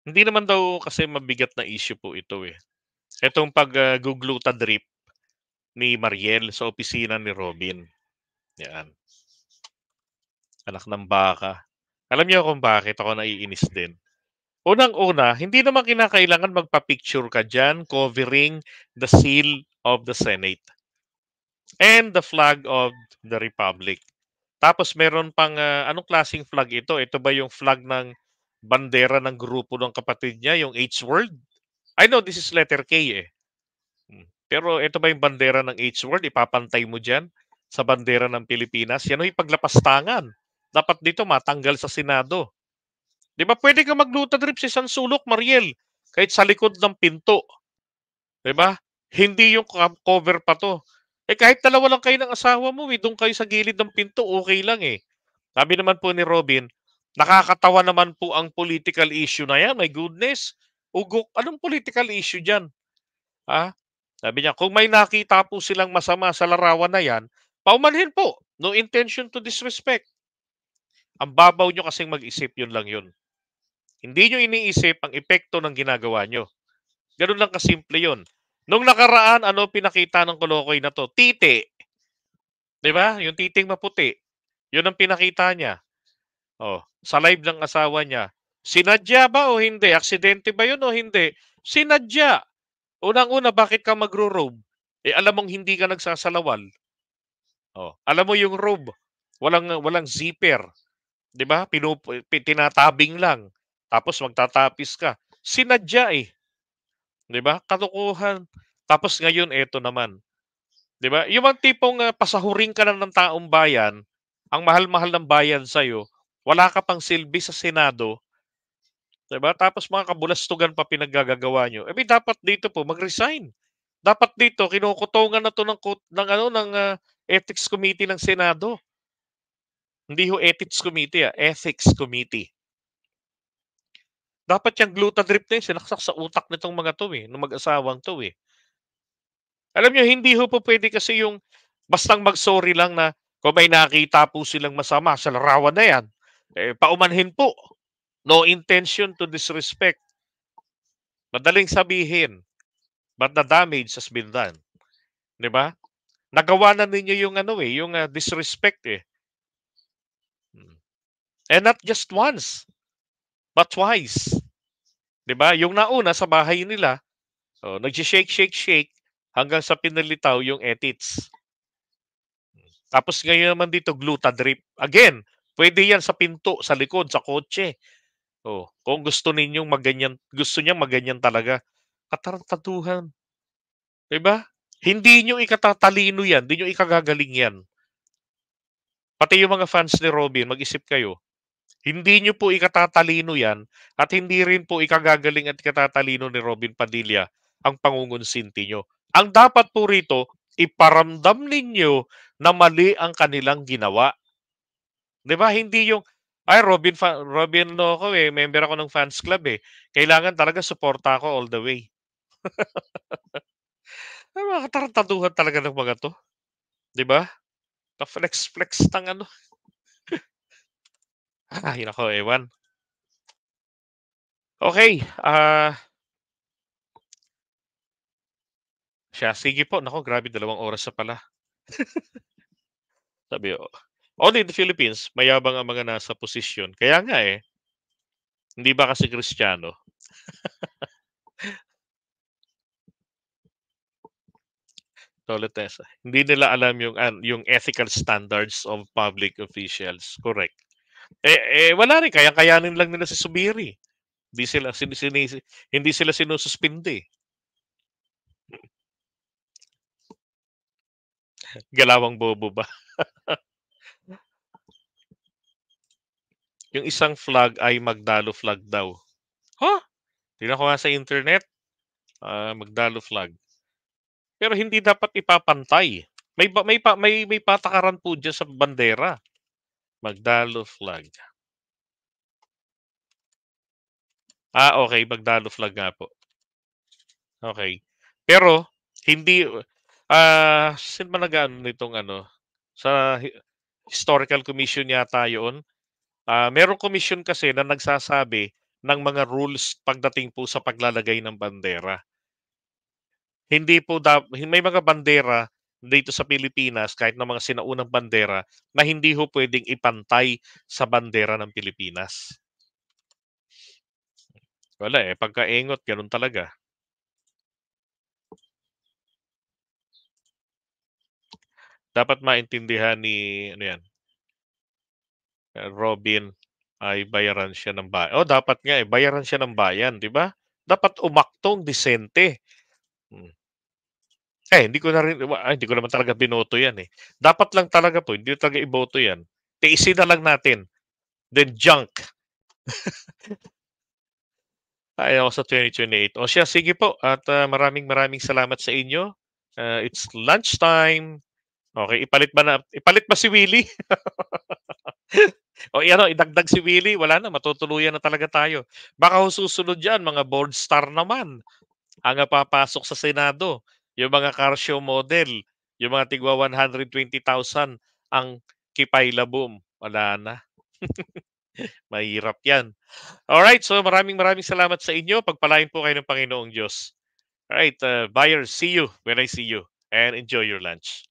Hindi naman daw kasi mabigat na issue po ito, eh. Itong pag-gluta-drip ni Mariel sa opisina ni Robin, 'yan, anak ng baka. Alam niyo kung bakit ako naiinis din? Unang-una, hindi naman kinakailangan magpa-picture ka diyan covering the seal of the Senate and the flag of the Republic. Tapos meron pang, anong klaseng flag ito? Ito ba yung flag ng bandera ng grupo ng kapatid niya, yung H-word? I know this is letter K, eh. Pero ito ba yung bandera ng H-word, ipapantay mo diyan sa bandera ng Pilipinas? Yan ho'y paglapastangan. Dapat dito matanggal sa Senado. 'Di ba puwede kang magluta-drip sa isang sulok, Mariel, kahit sa likod ng pinto, 'di ba? Hindi yung cover pa 'to. Eh, kahit dalawa lang kayo ng asawa mo, eh, do'n kayo sa gilid ng pinto, okey lang, eh. Sabi naman po ni Robin, nakakatawa naman po ang political issue na 'yan, my goodness. Ugok anong political issue diyan, ah? Sabi niya, "Kung may nakita po silang masama sa larawan na 'yan, paumanhin po. No intention to disrespect." Ang babaw niyo kasing mag-isip, 'yun lang 'yun. Hindi niyo iniisip ang epekto ng ginagawa niyo. Gano'n lang kasimple 'yun. Nung nakaraan, ano pinakita ng kolokoy na 'to? Titi, 'di ba? Yung titing maputi. 'Yun ang pinakita niya. Oh, sa live ng asawa niya. Sinadya ba o hindi? Aksidente ba 'yun o hindi? Sinadya. Unang-una, bakit ka magro-robe? Eh, alam mong hindi ka nagsasalawal. Oh, alam mo yung robe, walang walang zipper, 'di ba? Tinatabing lang. Tapos magtatapis ka. Sinadya eh, 'di ba? Kalokohan. Tapos ngayon eto naman, 'di ba? Yung mga tipong pasahurin ka lang ng taong bayan, ang mahal-mahal ng bayan sa wala ka pang silbi sa Senado, 'di ba? Tapos mga kabulastugan pa pinaggagawa niyo. Eh, dapat dito po mag-resign. Dapat dito kinukutungan na 'to ng ano ng Ethics Committee ng Senado. Hindi ho Ethics Committee, Ethics Committee. Dapat yang glutadrip na yun sinaksak sa utak nitong mga 'to, eh, nung mag-asawang 'to, eh. Alam niyo hindi ho po puwede kasi yung bastang mag-sorry lang na kung may nakita po silang masama sa larawan na 'yan, eh, paumanhin po. No intention to disrespect. Madaling sabihin, but the damage has been done, 'di ba? Nagawa na ninyo yung ano, eh, yung, disrespect, eh. Hmm. And not just once, but twice, 'di ba? Yung nauna sa bahay nila, oh, nagshi-shake, shake, shake hanggang sa pinalitaw yung edits. Tapos ngayon naman dito Glutadrip. Again, pwede 'yan sa pinto, sa likod, sa kotse. Oh, kung gusto ninyong maganyan, gusto niyang maganyan talaga. Katarantaduhan, 'di ba? Hindi niyo ikatatalino 'yan, hindi niyo ikagagaling 'yan. Pati yung mga fans ni Robin, mag-isip kayo. Hindi niyo po ikatatalino 'yan at hindi rin po ikagagaling at ikatatalino ni Robin Padilla ang pangungunsinti niyo. Ang dapat po rito, iparamdam ninyo na mali ang kanilang ginawa. 'Di ba hindi yung, "Ay Robin ano ako, eh, member ako ng fans club, eh. Kailangan talaga suporta ako all the way." Ay mga katarantaduhan talaga ng mga 'to, 'di ba? Pa-flex-flex ng ano, ay naku, ewan. Okey, siya sige po, naku grabe 2 oras na pala. Sabi, only in the Philippines mayabang ang mga nasa posisyon. Kaya nga, eh, hindi ba kasi Kristiyano? Toletesa. Hindi nila alam yung ethical standards of public officials, correct. Wala rin kaya-kayanin lang nila si Subiri. Hindi sila hindi sila sinususpindi. Galawang bobo ba? Yung isang flag ay Magdalo flag daw. Ha? Tignan ko nga sa internet, Magdalo flag. Pero hindi dapat ipapantay. May patakaran po diyan sa bandera. Magdalo flag. Okay, Magdalo flag nga po. Okay. Pero hindi, sino ba nag-aano nitong ano, sa Historical Commission yata 'yun. Merong commission kasi na nagsasabi ng mga rules pagdating po sa paglalagay ng bandera. Hindi po may mga bandera dito sa Pilipinas kahit na mga sinaunang bandera na hindi ho puwedeng ipantay sa bandera ng Pilipinas. Wala, eh, pagka-engot gano'n talaga. Dapat maintindihan ni ano 'yan, Robin ay bayaran siya ng dapat nga, eh, bayaran siya ng bayan, 'di ba? Dapat umaktong disente. Hmm. Hindi ko na rin hindi ko naman talaga binoto 'yan, eh. Dapat lang talaga po hindi talaga iboto 'yan. Tiisin na lang natin, then junk. Ako sa 2028. O siya, sige po at, maraming maraming salamat sa inyo. It's lunchtime. Okay, ipalit ba si Willie? O ano, idagdag si Willie, wala na, matutuluyan na talaga tayo. Baka ho susunod diyan mga board star naman ang, papasok sa Senado. Yung mga car show model, yung mga tigwa 120,000 ang kipaylabum, wala na, mahirap 'yan. Alright, so maraming maraming salamat sa inyo. Pagpalain po kayo ng Panginoong Diyos. Alright, buyers, see you when I see you and enjoy your lunch.